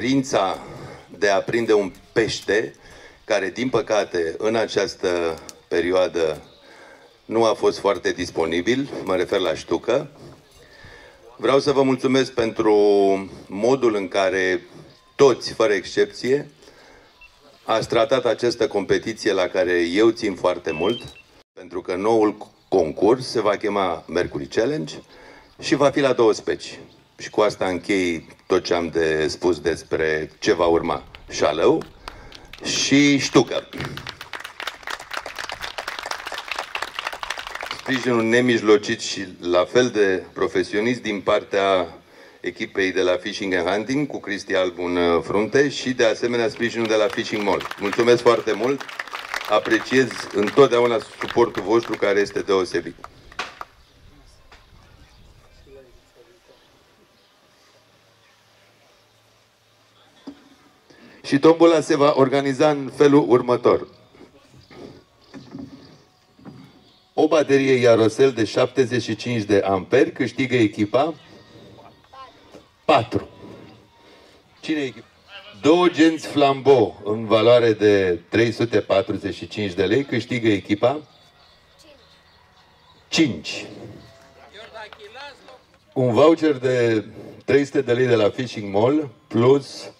dorința de a prinde un pește care, din păcate, în această perioadă nu a fost foarte disponibil, mă refer la ștucă. Vreau să vă mulțumesc pentru modul în care toți, fără excepție, ați tratat această competiție la care eu țin foarte mult, pentru că noul concurs se va chema Mercury Challenge și va fi la 2 specii. Și cu asta închei tot ce am de spus despre ce va urma. Șalău și ștucă. Sprijinul nemijlocit și la fel de profesionist din partea echipei de la Fishing and Hunting, cu Cristi Albu în frunte, și de asemenea sprijinul de la Fishing Mall. Mulțumesc foarte mult, apreciez întotdeauna suportul vostru, care este deosebit. Și tombola se va organiza în felul următor. O baterie Iarosel de 75 de amperi câștigă echipa 4. Cine e echipa? 2 genți Flambeau în valoare de 345 de lei câștigă echipa 5. un voucher de 300 de lei de la Fishing Mall plus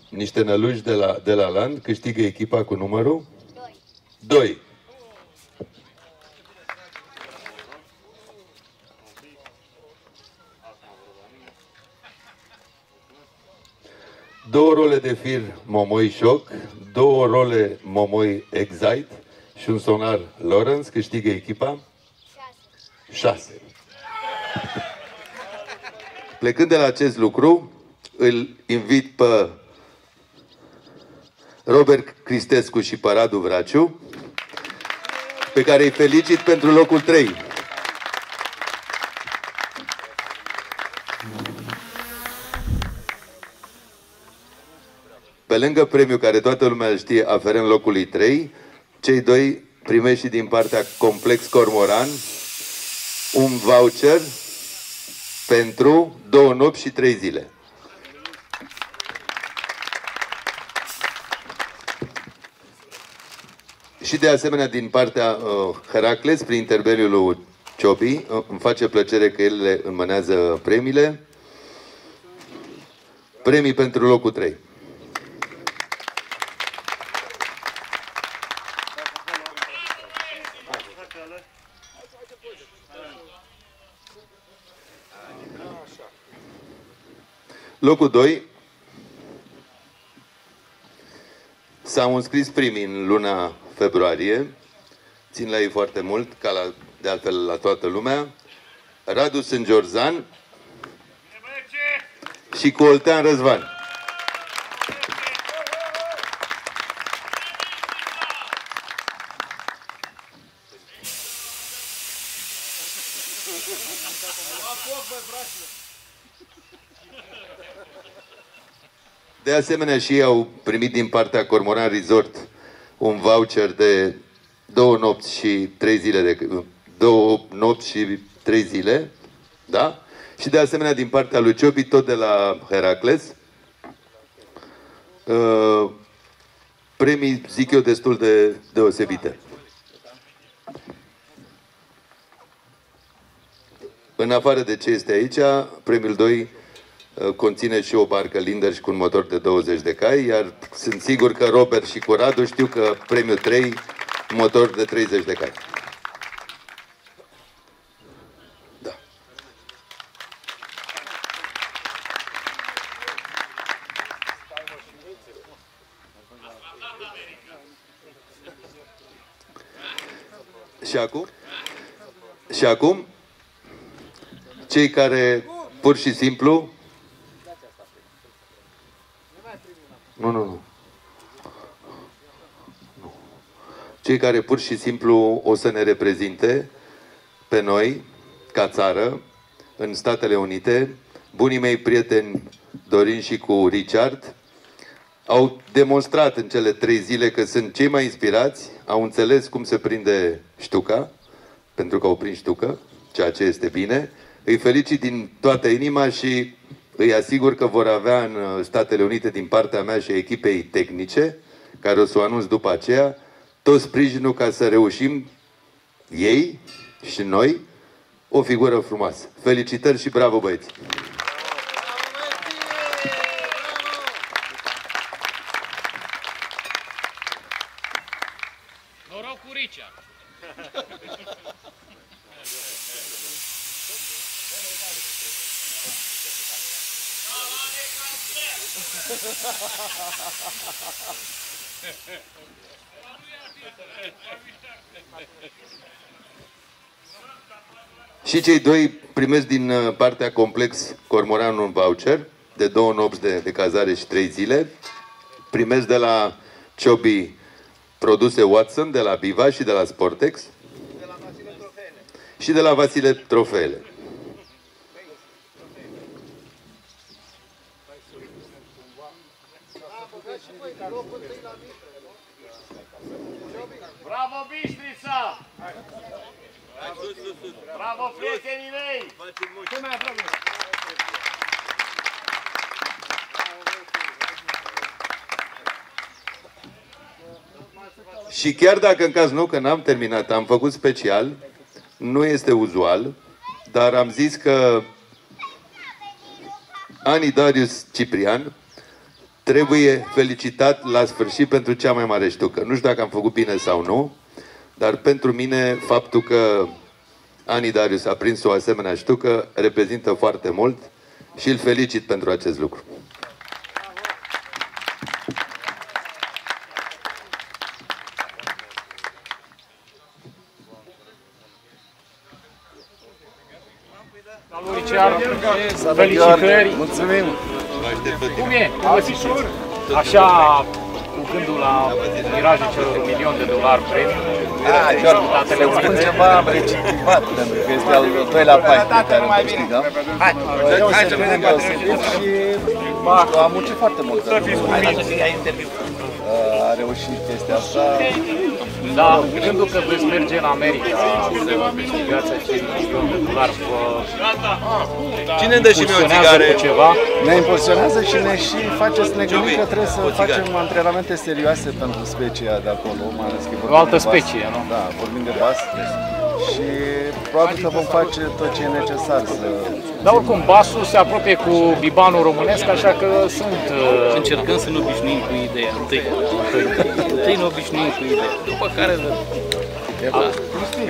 niște năluși de la Land. Câștigă echipa cu numărul 2. Două role de fir Momoi Shock, două role Momoi Excite și un sonar Lawrence. Câștigă echipa 6. Plecând de la acest lucru, îl invit pe Robert Cristescu și pe Radu Vraciu, pe care îi felicit pentru locul 3. Pe lângă premiul care toată lumea îl știe, aferent locului 3, cei doi primesc și din partea Complex Cormoran un voucher pentru 2 nopți și 3 zile. Și de asemenea din partea Heracles, prin intermediul lui Ciobi, îmi face plăcere că el le înmânează premiile. Premii pentru locul 3. Locul 2 s-au înscris primii în luna februarie. Țin la ei foarte mult, ca de altfel la toată lumea. Radu Sângeorzan și Coltean Răzvan. De asemenea și ei au primit din partea Cormoran Resort un voucher de 2 nopți și 3 zile, 2 nopți și 3 zile, da? Și de asemenea din partea lui Ciobi, tot de la Heracles, premii, zic eu, destul de deosebite. În afară de ce este aici, premiul 2 conține și o barcă Linders cu un motor de 20 de cai, iar sunt sigur că Robert și cu Radu știu că premiul 3, motor de 30 de cai. Da. Și acum, cei care pur și simplu Nu. Cei care pur și simplu o să ne reprezinte pe noi, ca țară, în Statele Unite, bunii mei prieteni Dorin și cu Richard, au demonstrat în cele 3 zile că sunt cei mai inspirați, au înțeles cum se prinde ștuca, pentru că au prins ștucă, ceea ce este bine. Îi felicit din toată inima și îi asigur că vor avea în Statele Unite, din partea mea și a echipei tehnice, care o să o anunț după aceea, tot sprijinul ca să reușim ei și noi o figură frumoasă. Felicitări și bravo, băieți! Noroc cu Richard! Și cei doi primesc din partea Complex Cormoran un voucher de 2 nopți de cazare și 3 zile. Primesc de la Ciobi produse Watson, de la Biva și de la Sportex. Și de la Vasile Trofeele. Bravo, Bistrița! Bravo, prietenii mei! Ce mai aproape? Și chiar dacă în caz nu, că n-am terminat, am făcut special, nu este uzual, dar am zis că Ani Darius Ciprian trebuie felicitat la sfârșit pentru cea mai mare ștucă. Nu știu dacă am făcut bine sau nu, dar pentru mine faptul că Ani Darius a prins o asemenea ștucă reprezintă foarte mult și îl felicit pentru acest lucru. Salut, felicitări! Mulțumim! Cum e? Așa, cu gândul la mirajul celor $1.000.000 premiu. Spun ceva, am recitivat, pentru că este al doilea pași pe care îl câștigăm. E un sentiment deosebit și am muncit foarte mult. A reușit chestia asta. Da, gândul că veți merge în America să câștigați acei $1.000.000, Cine îmi dă și mie o țigare? Ceva? Ne impulsionează și ne și face să ne gândim că trebuie să facem antrenamente serioase pentru specia de acolo, mai ales că O altă specie, nu? Da, vorbim de bas și probabil că vom face tot ce e necesar să... Dar oricum, basul se apropie cu bibanul românesc, așa că sunt... Încercăm să ne obișnuim cu ideea, întâi ne obișnuim cu ideea, după care...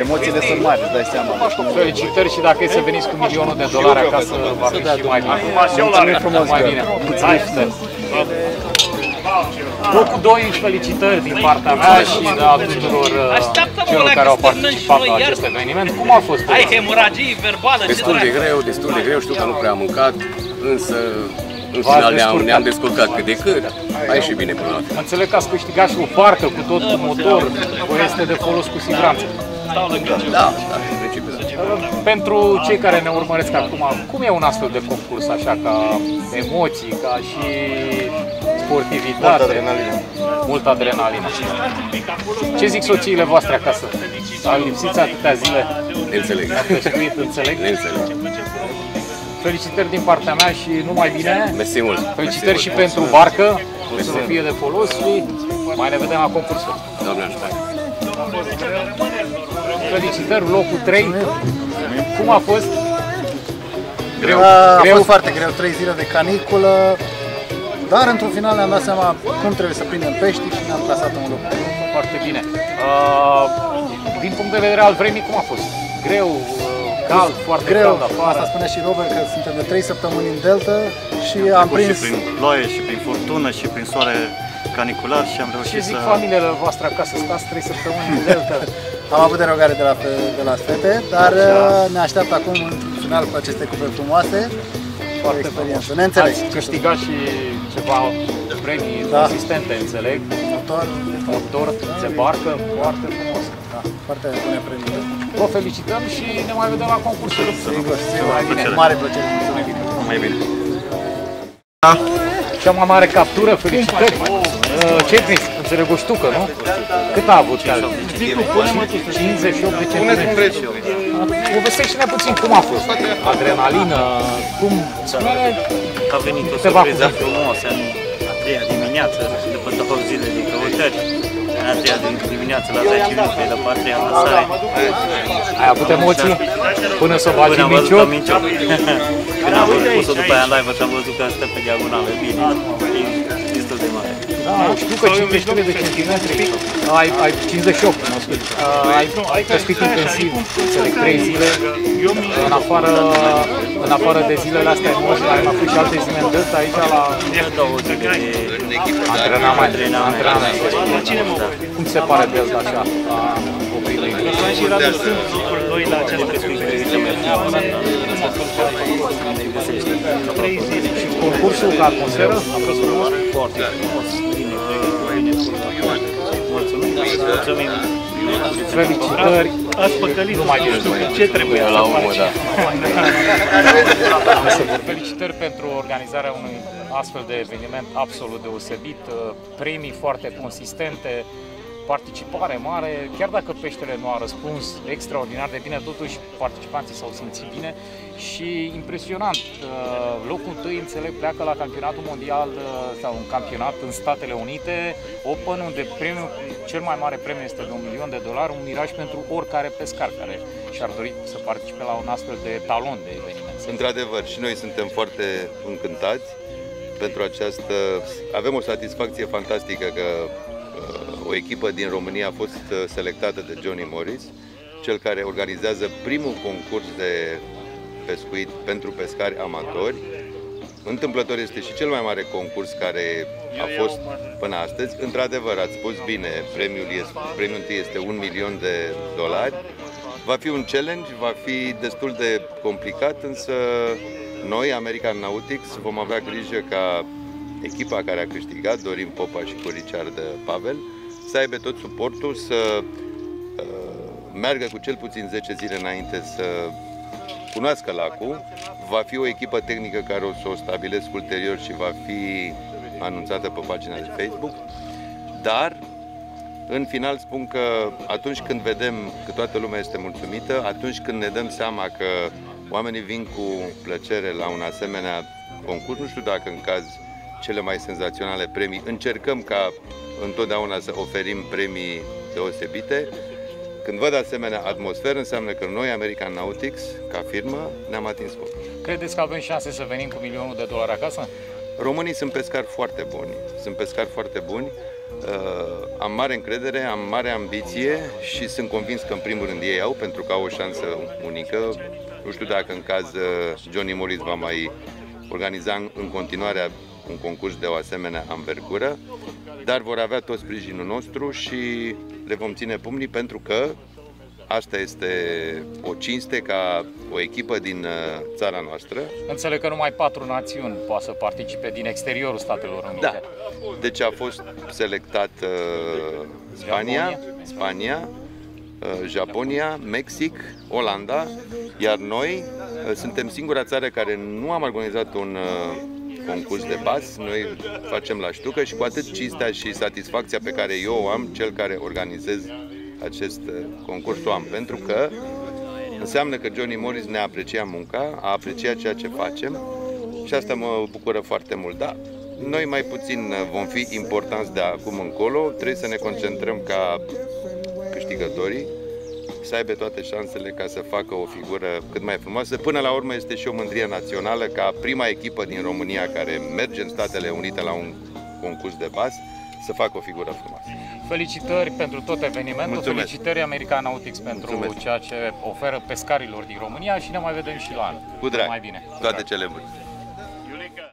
Emoțiile sunt mari, îți dai seama. Felicitări și dacă e să veniți cu $1.000.000 acasă, va fi și mai bine. Mulțumim frumos, mai bine. Locul 2, felicitări din partea mea și de a tuturor celor care au participat la acest eveniment. Cum a fost? Ai hemoragii verbală, Destul de greu, știu că nu prea am mâncat, însă în final ne-am descurcat cât de cât. A ieșit bine până la final. Înțeleg că ați câștigat și o barcă cu tot cu motor, o este de folos cu siguranță. Da, în principiu da. Pentru cei care ne urmăresc acum, cum e un astfel de concurs, așa, ca emoții, ca și sportivitate? Multă adrenalină. Ce zic soțiile voastre acasă? Au lipsit atâtea zile? Înțeleg. Înțeleg? Înțeleg. Felicitări din partea mea și numai bine. Mersi mult. Felicitări și pentru barcă, să vă fie de folos și mai ne vedem la concursul. Doamne ajută. Felicitări, locul 3. Cum a fost? Greu. A fost foarte greu, 3 zile de caniculă, dar într-un final ne-am dat seama cum trebuie să prindem pești și ne-am plasat în loc. Foarte bine. Din punct de vedere al vremii, cum a fost? Greu, cald, foarte greu. cald afară. Asta spune și Robert, că suntem de 3 săptămâni în Delta și am prins... Și prin ploaie, și prin furtună, și prin soare canicular și am Ce reușit zic să... familiile voastre acasă? Stați 3 săptămâni în Delta. Am avut derogare de la fete, dar ne așteaptă acum în final cu aceste cupe frumoase. Foarte experiență. Ne înțeleg. Ați câștigat și ceva premii consistente, înțeleg. Motor de barcă, foarte frumos. Da, foarte bune premii. Vă felicităm și ne mai vedem la concursul. Sigur, cu mare plăcere. Mai bine. Cea mai mare captură, felicitări! Ce ai prins? Înțeleg o ștucă, nu? Cât a avut? 58 de centimetri. Povestește-ne puțin cum a fost. Adrenalină, cum... Spune-ne A venit o surpriză frumoasă în a treia dimineață, după 2 zile de căutări. În a treia dimineață, la 10 minute, după a treia lansare. Ai avut emoții până să o bagi în mincior? Când am pus-o după aia în live și am văzut că stă pe diagonală, bine, e destul de mare. Da, știu că 58 de centimetri, ai 58, mă scuze. Ai pescuit intensiv, înțeleg, 3 zile, în afară de zilele astea în Moș, ai mai fost și alte zile în Delta, aici la 2 zile de antrenament. Cum se pare Delta așa, la oprimii? Și Radu sunt lucruri noi la această pescuită. Și concursul ca atmosferă a fost frumos? Foarte frumos, bine pregătit. Mulțumim. Felicitări! Ați păcălit, nu mai știu ce trebuie la urmă, da. Felicitări pentru organizarea unui astfel de eveniment absolut deosebit, premii foarte consistente, participare mare, chiar dacă peștele nu a răspuns extraordinar de bine, totuși participanții s-au simțit bine și impresionant. Locul întâi, înțeleg, pleacă la campionatul mondial sau un campionat în Statele Unite, Open, unde cel mai mare premiu este de $1.000.000, un miraj pentru oricare pescar care și-ar dori să participe la un astfel de talon de eveniment. Într-adevăr, și noi suntem foarte încântați pentru această... Avem o satisfacție fantastică că o echipă din România a fost selectată de Johnny Morris, cel care organizează primul concurs de pescuit pentru pescari amatori. Întâmplător este și cel mai mare concurs care a fost până astăzi. Într-adevăr, ați spus bine, premiul întâi este $1.000.000. Va fi un challenge, va fi destul de complicat, însă noi, American Nautics, vom avea grijă ca echipa care a câștigat, Dorin Popa și cu Richard Pavel, să aibă tot suportul, să meargă cu cel puțin 10 zile înainte să cunoască lacul. Va fi o echipă tehnică care o să o stabilesc ulterior și va fi anunțată pe pagina de Facebook. Dar, în final, spun că atunci când vedem că toată lumea este mulțumită, atunci când ne dăm seama că oamenii vin cu plăcere la un asemenea concurs, nu știu dacă în caz cele mai senzaționale premii, încercăm ca întotdeauna să oferim premii deosebite. Când văd asemenea atmosferă, înseamnă că noi, American Nautics, ca firmă, ne-am atins scopul. Credeți că avem șanse să venim cu $1.000.000 acasă? Românii sunt pescari foarte buni. Sunt pescari foarte buni. Am mare încredere, am mare ambiție și sunt convins că în primul rând ei au, pentru că au o șansă unică. Nu știu dacă în caz Johnny Morris va mai organiza în continuare un concurs de o asemenea anvergură, dar vor avea tot sprijinul nostru și le vom ține pumnii, pentru că asta este o cinste ca o echipă din țara noastră. Înțeleg că numai 4 națiuni poate să participe din exteriorul Statelor Unite. Da. Deci a fost selectat Spania, Japonia, Mexic, Olanda, iar noi suntem singura țară care nu am organizat un concurs de bas. Noi facem la ștucă și cu atât cinstea și satisfacția pe care eu o am, cel care organizez acest concurs o am, pentru că înseamnă că Johnny Morris ne aprecia munca, a apreciat ceea ce facem și asta mă bucură foarte mult. Da, noi mai puțin vom fi importanți de acum încolo, trebuie să ne concentrăm ca câștigătorii să aibă toate șansele ca să facă o figură cât mai frumoasă. Până la urmă este și o mândrie națională ca prima echipă din România care merge în Statele Unite la un concurs de bas să facă o figură frumoasă. Felicitări pentru tot evenimentul, Mulțumesc. felicitări American Nautics pentru Mulțumesc. ceea ce oferă pescarilor din România și ne mai vedem și la anul. Cu drag. Mai bine. Toate cele bune.